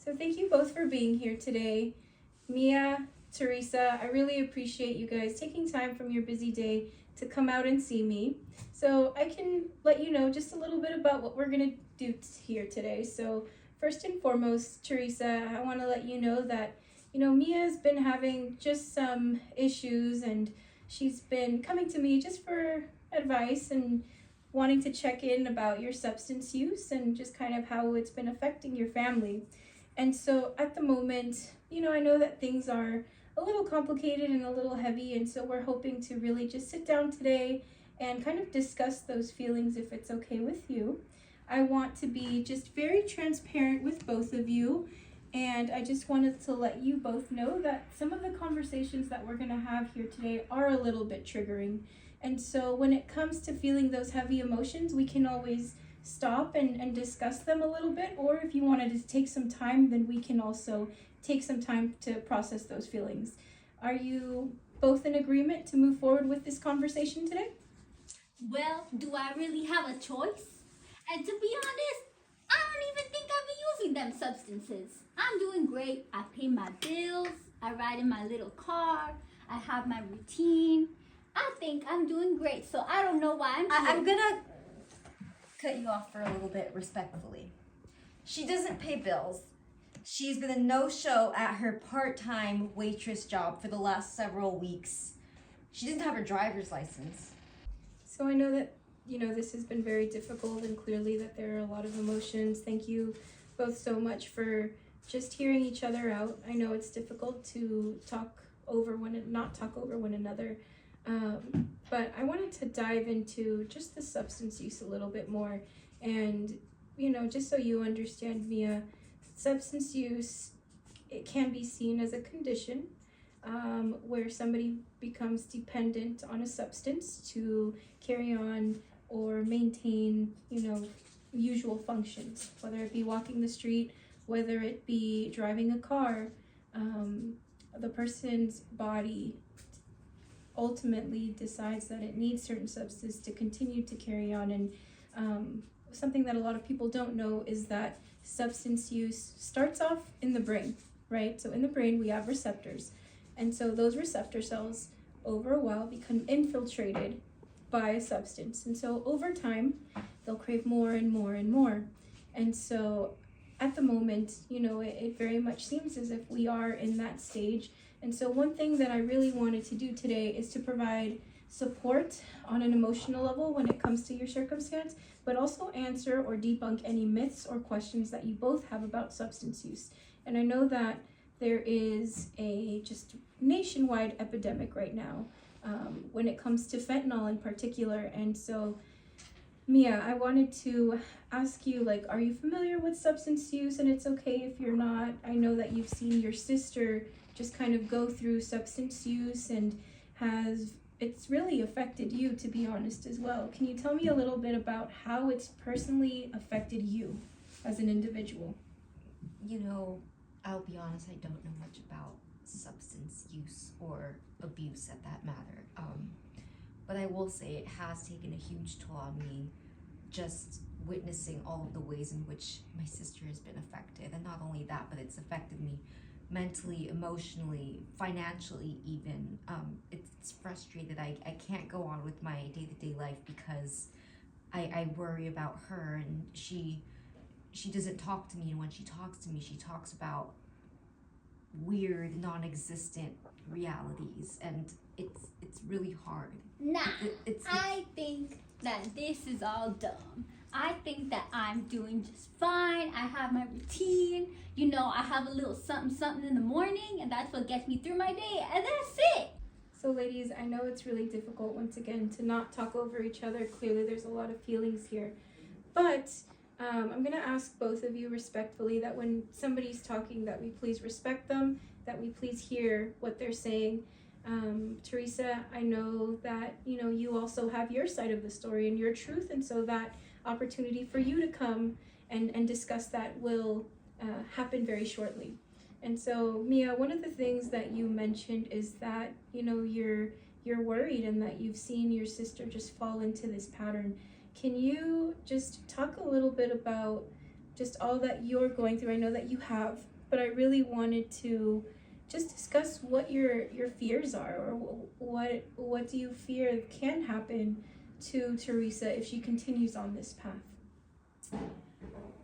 So thank you both for being here today. Mia, Teresa, I really appreciate you guys taking time from your busy day to come out and see me. So I can let you know just a little bit about what we're gonna do here today. So first and foremost, Teresa, I wanna let you know that, Mia's been having just some issues and she's been coming to me just for advice and wanting to check in about your substance use and just kind of how it's been affecting your family. And so at the moment, I know that things are a little complicated and a little heavy, and so we're hoping to really just sit down today and kind of discuss those feelings if it's okay with you. I want to be just very transparent with both of you, and I just wanted to let you both know that some of the conversations that we're going to have here today are a little bit triggering. And so when it comes to feeling those heavy emotions, we can always stop and discuss them a little bit, or if you wanted to take some time, then we can also take some time to process those feelings. Are you both in agreement to move forward with this conversation today? Well, do I really have a choice? And to be honest, I don't even think I've been using them substances. I'm doing great. I pay my bills, I ride in my little car, I have my routine. I think I'm doing great, so I don't know why I'm here. I'm gonna cut you off for a little bit respectfully. She doesn't pay bills. She's been a no-show at her part-time waitress job for the last several weeks. She doesn't have her driver's license. So I know that, this has been very difficult and clearly that there are a lot of emotions. Thank you both so much for just hearing each other out. I know it's difficult to not talk over one another. But I wanted to dive into just the substance use a little bit more. And, just so you understand, Mia, substance use, it can be seen as a condition where somebody becomes dependent on a substance to carry on or maintain, usual functions, whether it be walking the street, whether it be driving a car. The person's body ultimately decides that it needs certain substances to continue to carry on. And something that a lot of people don't know is that substance use starts off in the brain, right? So in the brain we have receptors, and so those receptor cells over a while become infiltrated by a substance, and so over time they'll crave more and more and more. And so at the moment, it very much seems as if we are in that stage. And so one thing that I really wanted to do today is to provide support on an emotional level when it comes to your circumstance, but also answer or debunk any myths or questions that you both have about substance use. And I know that there is a just nationwide epidemic right now when it comes to fentanyl in particular. And so Mia, I wanted to ask you, are you familiar with substance use? And it's okay if you're not. I know that you've seen your sister just kind of go through substance use and it's really affected you, to be honest, as well. Can you tell me a little bit about how it's personally affected you as an individual? I'll be honest, I don't know much about substance use or abuse at that matter. But I will say it has taken a huge toll on me, just witnessing all of the ways in which my sister has been affected. And not only that, but it's affected me mentally, emotionally, financially even. It's frustrated. I can't go on with my day-to-day life because I worry about her, and she doesn't talk to me, and when she talks to me, she talks about weird, non-existent realities, and it's really hard. Nah, I think that this is all dumb. I think that I'm doing just fine. I have my routine. I have a little something in the morning, and that's what gets me through my day, and that's it. So ladies, I know it's really difficult, once again, to not talk over each other. Clearly there's a lot of feelings here. But I'm going to ask both of you respectfully that when somebody's talking, that we please respect them, that we please hear what they're saying. Teresa, I know that, you also have your side of the story and your truth, and so that opportunity for you to come and discuss that will happen very shortly. And so, Mia, one of the things that you mentioned is that, you're worried and that you've seen your sister just fall into this pattern. Can you just talk a little bit about just all that you're going through? I know that you have but I really wanted to just discuss what your fears are, or what do you fear can happen to Teresa if she continues on this path.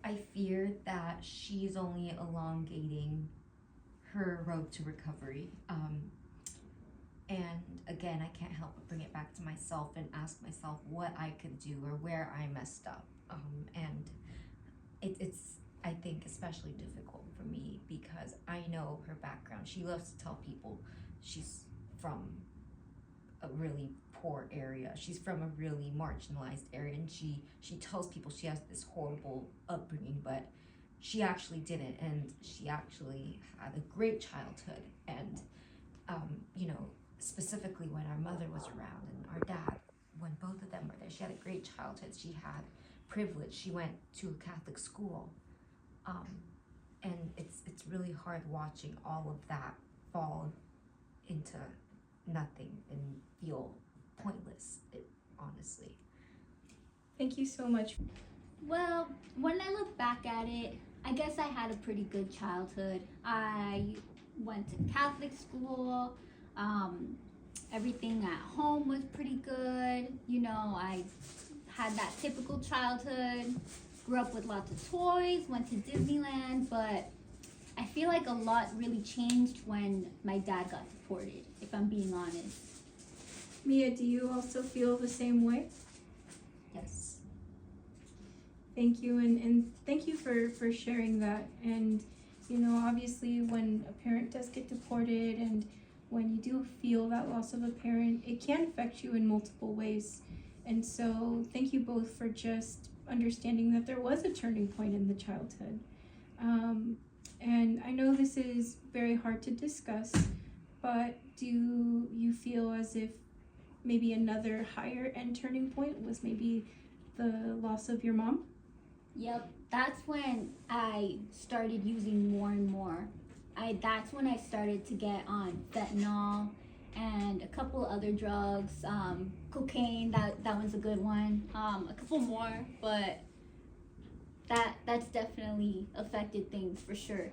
I fear that she's only elongating her road to recovery. And again, I can't help but bring it back to myself and ask myself what I could do or where I messed up. And it's, I think, especially difficult for me because I know her background. She loves to tell people she's from a really poor area. She's from a really marginalized area, and she tells people she has this horrible upbringing, but she actually didn't, and she actually had a great childhood. And you know, specifically when our mother was around and our dad, when both of them were there, she had a great childhood. She had privilege. She went to a Catholic school, and it's really hard watching all of that fall into nothing and feel pointless, honestly. Thank you so much. Well, when I look back at it, I guess I had a pretty good childhood. I went to Catholic school. Everything at home was pretty good. You know, I had that typical childhood. Grew up with lots of toys, went to Disneyland, but I feel like a lot really changed when my dad got deported, if I'm being honest. Mia, do you also feel the same way? Yes. Thank you, and thank you for sharing that. And you know, obviously when a parent does get deported and when you do feel that loss of a parent, it can affect you in multiple ways. And so thank you both for just understanding that there was a turning point in the childhood. And I know this is very hard to discuss, but do you feel as if maybe another higher end turning point was maybe the loss of your mom? Yep, that's when I started using more and more. That's when I started to get on fentanyl and a couple other drugs, cocaine. That one's a good one. A couple more, but that's definitely affected things for sure.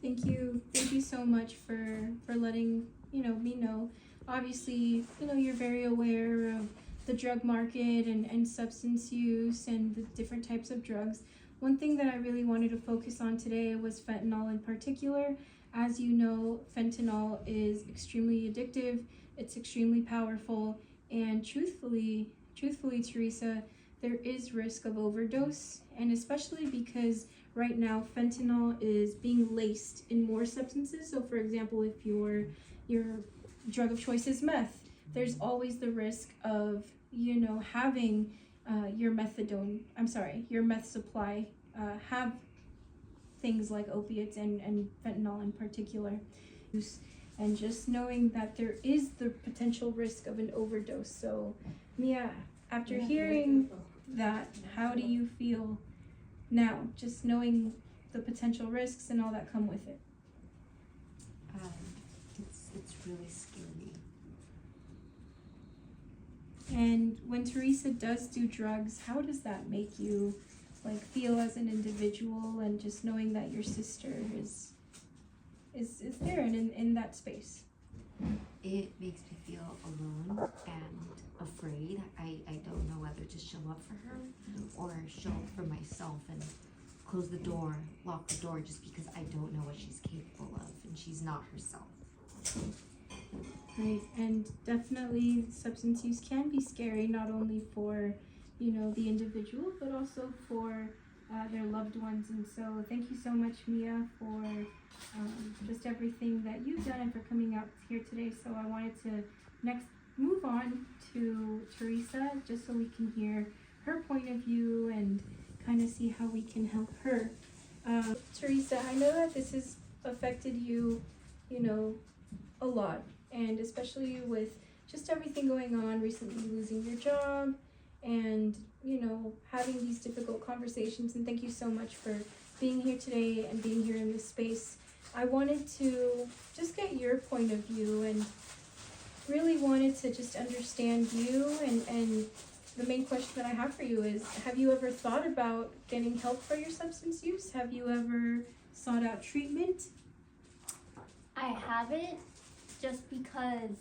Thank you so much for letting me know. Obviously, you're very aware of the drug market and substance use and the different types of drugs. One thing that I really wanted to focus on today was fentanyl in particular. As you know, fentanyl is extremely addictive, it's extremely powerful, and truthfully, Teresa, there is risk of overdose, and especially because right now fentanyl is being laced in more substances. So for example, if your drug of choice is meth, there's always the risk of having your meth supply have things like opiates and fentanyl in particular. And just knowing that there is the potential risk of an overdose. So Mia, after hearing that, how do you feel now, just knowing the potential risks and all that come with it? It's really scary. And when Teresa does do drugs, how does that make you feel as an individual, and just knowing that your sister is there and in that space? It makes me feel alone and afraid. I don't know whether to show up for her or show up for myself and close the door, lock the door, just because I don't know what she's capable of and she's not herself. Right, and definitely substance use can be scary, not only for the individual, but also for their loved ones. And so thank you so much, Mia, for just everything that you've done and for coming out here today. So I wanted to next move on to Teresa, just so we can hear her point of view and kind of see how we can help her. Teresa, I know that this has affected you, a lot, and especially with just everything going on recently, losing your job and having these difficult conversations. And thank you so much for being here today and being here in this space. I wanted to just get your point of view and really wanted to just understand you, and the main question that I have for you is, have you ever thought about getting help for your substance use? Have you ever sought out treatment? I haven't, just because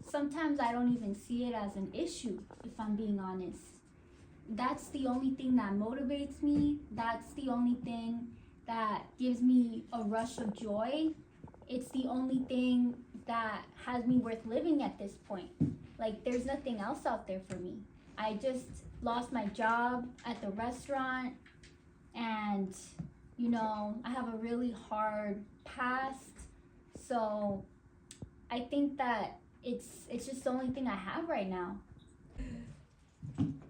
sometimes I don't even see it as an issue, if I'm being honest. That's the only thing that motivates me. That's the only thing that gives me a rush of joy. It's the only thing that has me worth living at this point. Like, there's nothing else out there for me. I just lost my job at the restaurant, and you know, I have a really hard past. So I think that it's just the only thing I have right now.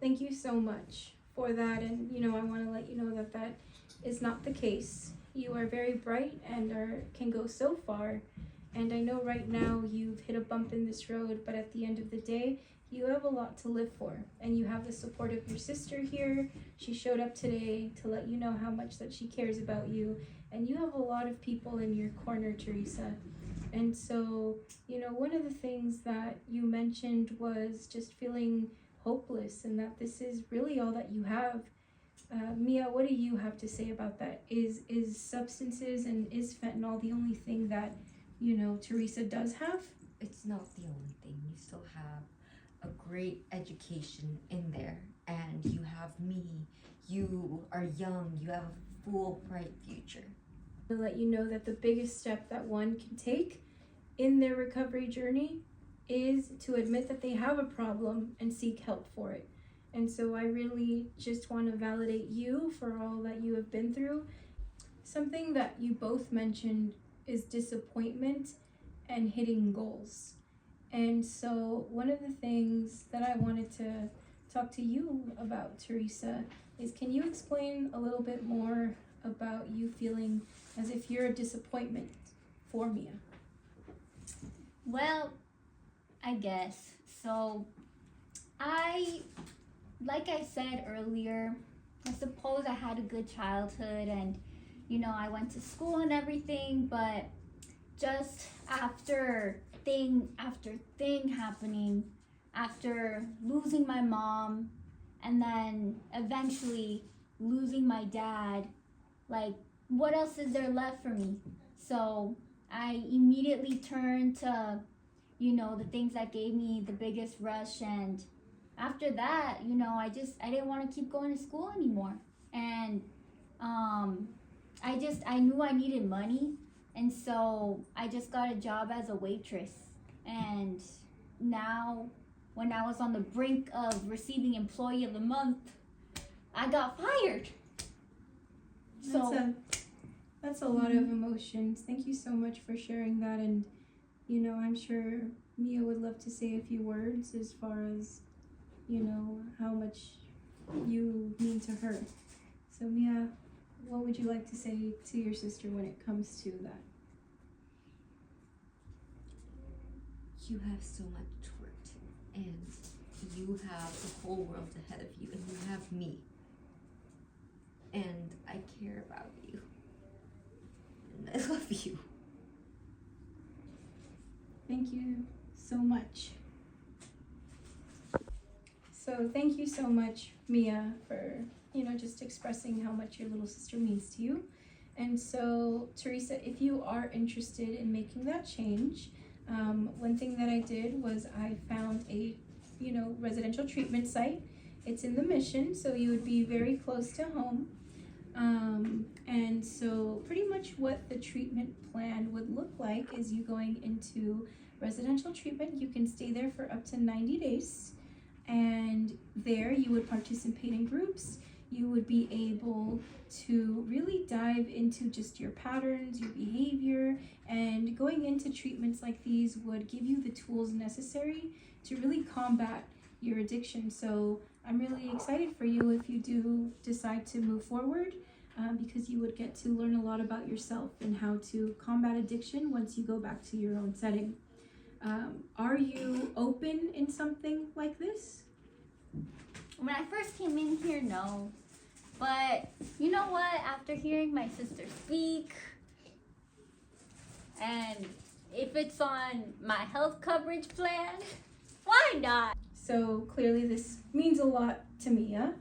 Thank you so much for that, and you know, I want to let you know that that is not the case. You are very bright and can go so far, and I know right now you've hit a bump in this road, but at the end of the day, you have a lot to live for, and you have the support of your sister here. She showed up today to let you know how much that she cares about you, and you have a lot of people in your corner, Teresa. And so, you know, one of the things that you mentioned was just feeling hopeless, and that this is really all that you have. Mia, what do you have to say about that? Is substances and is fentanyl the only thing that, you know, Teresa does have? It's not the only thing. You still have a great education in there, and you have me. You are young. You have a full, bright future. To let you know that the biggest step that one can take in their recovery journey is to admit that they have a problem and seek help for it. And so I really just want to validate you for all that you have been through. Something that you both mentioned is disappointment and hitting goals. And so one of the things that I wanted to talk to you about, Teresa, is can you explain a little bit more about you feeling as if you're a disappointment for Mia? Well, I guess. So, like I said earlier, I suppose I had a good childhood and, you know, I went to school and everything, but just after thing after thing happening, after losing my mom and then eventually losing my dad, like, what else is there left for me? So I immediately turned to, you know, the things that gave me the biggest rush, and after that, you know, I didn't want to keep going to school anymore. And I knew I needed money, and so I just got a job as a waitress. And now, when I was on the brink of receiving Employee of the Month, I got fired. So that's a lot of emotions. Thank you so much for sharing that. And you know, I'm sure Mia would love to say a few words as far as, you know, how much you mean to her. So Mia, what would you like to say to your sister when it comes to that? You have so much work, and you have the whole world ahead of you, and you have me. And I care about you. And I love you. Thank you so much. So thank you so much, Mia, for, you know, just expressing how much your little sister means to you. And so, Teresa, if you are interested in making that change, one thing that I did was I found a, you know, residential treatment site. It's in the Mission, so you would be very close to home. And so pretty much what the treatment plan would look like is you going into residential treatment. You can stay there for up to 90 days. And there you would participate in groups. You would be able to really dive into just your patterns, your behavior, and going into treatments like these would give you the tools necessary to really combat your addiction. So I'm really excited for you if you do decide to move forward, because you would get to learn a lot about yourself and how to combat addiction once you go back to your own setting. Are you open in something like this? when I first came in here, no. But you know what? After hearing my sister speak, and if it's on my health coverage plan, why not? So clearly this means a lot to Mia,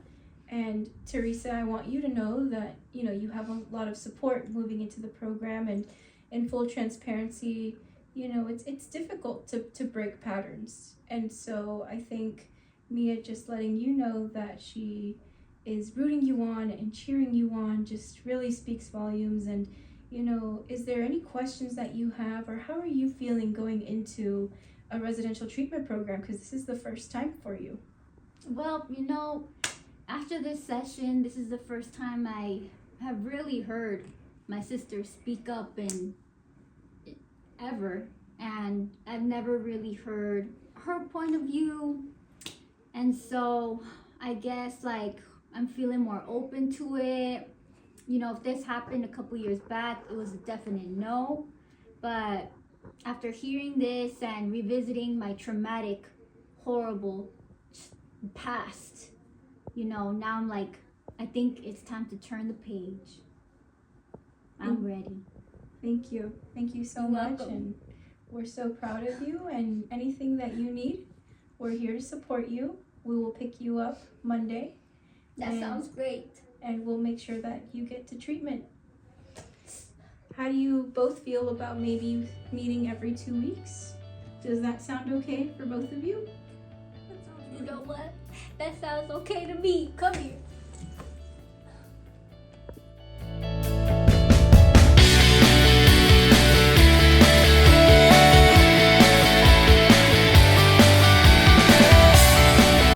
And Teresa, I want you to know that, you know, you have a lot of support moving into the program, and in full transparency, you know, it's difficult to break patterns. And so I think Mia just letting you know that she is rooting you on and cheering you on just really speaks volumes. And, you know, is there any questions that you have, or how are you feeling going into a residential treatment program? Because this is the first time for you. Well, you know, after this session, this is the first time I have really heard my sister speak up in ever, and I've never really heard her point of view. And so I guess like I'm feeling more open to it. You know, if this happened a couple years back, it was a definite no. But after hearing this and revisiting my traumatic, horrible past, you know, now I'm like, I think it's time to turn the page. I'm ready. Thank you. Thank you so You're much. welcome. And we're so proud of you, and anything that you need, we're here to support you. We will pick you up Monday, That And- sounds great. and we'll make sure that you get to treatment. How do you both feel about maybe meeting every 2 weeks? Does that sound okay for both of you? You know what? That sounds okay to me. Come here.